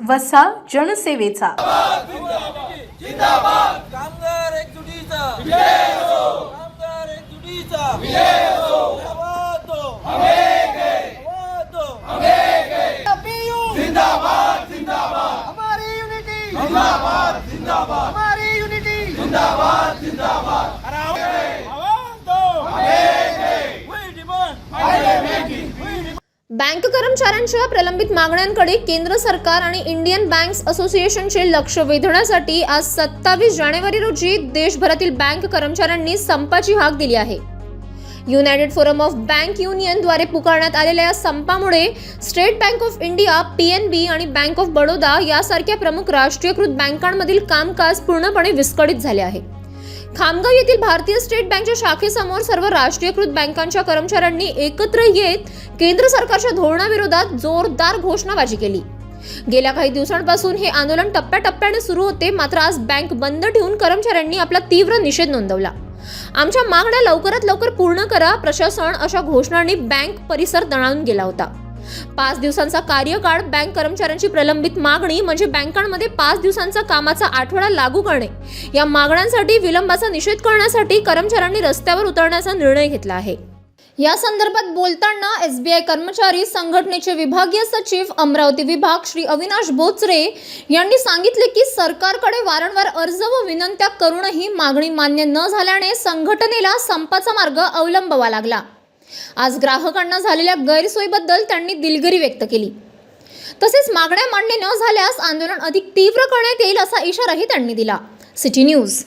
वसा जनसेवेचा। कामगार एकजुटीचा विजय असो, कामगार एकजुटीचा विजय असो, आवाज दो हम एक हैं, आवाज दो हम एक हैं। पीयू जिंदाबाद जिंदाबाद, हमारी यूनिटी जिंदाबाद जिंदाबाद, हमारी यूनिटी जिंदाबाद जिंदाबाद, आवाज दो हम एक हैं। We demand higher making. Bank कर्मचाऱ्यांच्या प्रलंबित मागण्यांकडे केंद्र सरकार आणि इंडियन बँक्स असोसिएशनचे लक्ष वेधण्यासाठी आज 27 जानेवारी रोजी देशभरातील बँक कर्मचाऱ्यांनी संपाची हाक दिली आहे। United forum of bank union द्वारे पुकारण्यात आलेल्या या संपामुळे state bank of India, PNB आणि बँक ऑफ बडोदा यासारख्या प्रमुख राष्ट्रीयकृत बँकांमधील कामकाज पूर्णपणे विस्कळीत झाले आहे। खामगाव येथील भारतीय स्टेट बँकच्या शाखेसमोर सर्व राष्ट्रीयकृत बँकांच्या कर्मचाऱ्यांनी एकत्र येत केंद्र सरकारच्या धोरणाविरोधात जोरदार घोषणाबाजी केली। गेल्या काही दिवसांपासून हे आंदोलन टप्प्याटप्प्याने सुरू होते, मात्र आज बँक बंद ठेवून कर्मचाऱ्यांनी आपला तीव्र निषेध नोंदवला। आमच्या मागण्या लवकरात लवकर पूर्ण करा, प्रशासन अशा घोषणांनी बँक परिसर दणाणून गेला होता। 5 दिवसांचा कार्यकाळ बँक कर्मचाऱ्यांची प्रलंबित मागणी म्हणजे बँकांमध्ये 5 दिवसांचा कामाचा आठवडा लागू करणे या मागण्यांसाठी विलंबाचा निषेध करण्यासाठी कर्मचाऱ्यांनी रस्त्यावर उतरण्याचा निर्णय घेतला आहे। या संदर्भात बोलताना SBI कर्मचारी संघटनेचे विभागीय सचिव अमरावती विभाग श्री अविनाश बोचरे यांनी सांगितले की सरकारकडे वारंवार अर्ज व विनंत्या करूनही मागणी मान्य न झाल्याने संघटनेला संपाचा मार्ग अवलंबावा लागला। आज ग्राहकांना झालेल्या गैरसोयीबद्दल त्यांनी दिलगिरी व्यक्त केली। तसेच मागण्या मान्य न झाल्यास आंदोलन अधिक तीव्र करण्यात येईल असा इशाराही त्यांनी दिला। City news.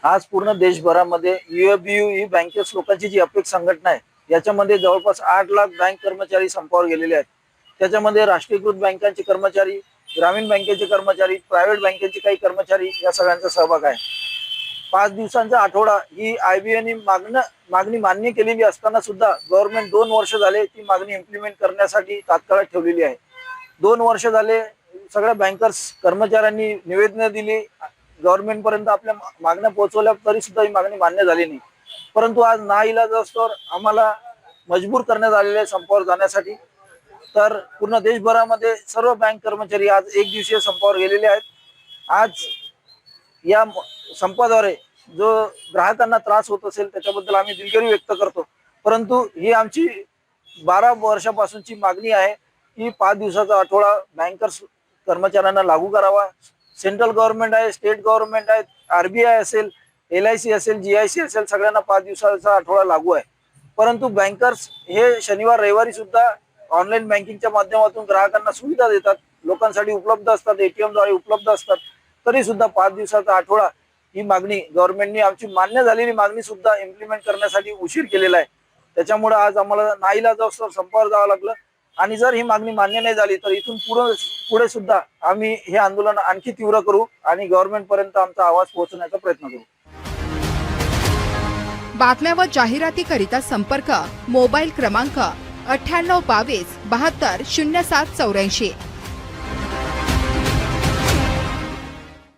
आज पूर्ण देशभरामध्ये UFBU ही बँकेस लोकांची जी अपेक्स संघटना आहे याच्यामध्ये जवळपास 8 लाख बँक कर्मचारी संपावर गेलेले आहेत। त्याच्यामध्ये राष्ट्रीयकृत बँकांचे कर्मचारी, ग्रामीण बँकेचे कर्मचारी, प्रायव्हेट बँकेचे काही कर्मचारी या सगळ्यांचा सहभाग आहे। 5 दिवसांचा आठवडा ही IBA मागणी मान्य केलेली असताना सुद्धा गव्हर्नमेंट 2 वर्ष झाले ती मागणी इम्प्लिमेंट करण्यासाठी तात्काळ ठेवलेली आहे। 2 वर्ष झाले सगळ्या बँकर्स कर्मचाऱ्यांनी निवेदन दिली, गव्हर्नमेंट पर्यंत आपल्या मागण्या पोहोचवल्या, तरी सुद्धा ही मागणी मान्य झाली नाही। परंतु आज नाईलाजास्तव आम्हाला मजबूर करण्यात आलेले आहे संपावर जाण्यासाठी। तर पूर्ण देशभरामध्ये सर्व बँक कर्मचारी आज एक दिवसीय संपावर गेलेले आहेत। आज या संपाद्वारे जो ग्राहकांना त्रास होत असेल त्याच्याबद्दल आम्ही दिलगिरी व्यक्त करतो, परंतु ही आमची 12 वर्षापासूनची मागणी आहे की 5 दिवसाचा आठवडा बँकर्स कर्मचाऱ्यांना लागू करावा। सेंट्रल गव्हर्नमेंट आहे, स्टेट गव्हर्नमेंट आहे, RBI असेल, LIC असेल, GIC असेल, सगळ्यांना 5 दिवसाचा आठवडा लागू आहे। परंतु बँकर्स हे शनिवार रविवारी सुद्धा ऑनलाईन बँकिंगच्या माध्यमातून ग्राहकांना सुविधा देतात, लोकांसाठी उपलब्ध असतात, ATM द्वारे उपलब्ध असतात, तरी सुद्धा 5 दिवसाचा आठवडा ही मागणी गव्हर्नमेंटने आमची मान्य झालेली मागणी सुद्धा इम्प्लिमेंट करण्यासाठी उशीर केलेला आहे। त्याच्यामुळे आज आम्हाला नाईलाजास्तव संपावर जावं लागलं आणि जर ही मागणी मान्य नाही झाली तर इथून पुढे सुद्धा आम्ही हे आंदोलन आणखी तीव्र करू आणि गव्हर्नमेंट पर्यंत आमचा आवाज पोहोचण्याचा प्रयत्न करू। बातम्या व जाहिरातीकरिता संपर्क मोबाईल क्रमांक 9822 72 0784।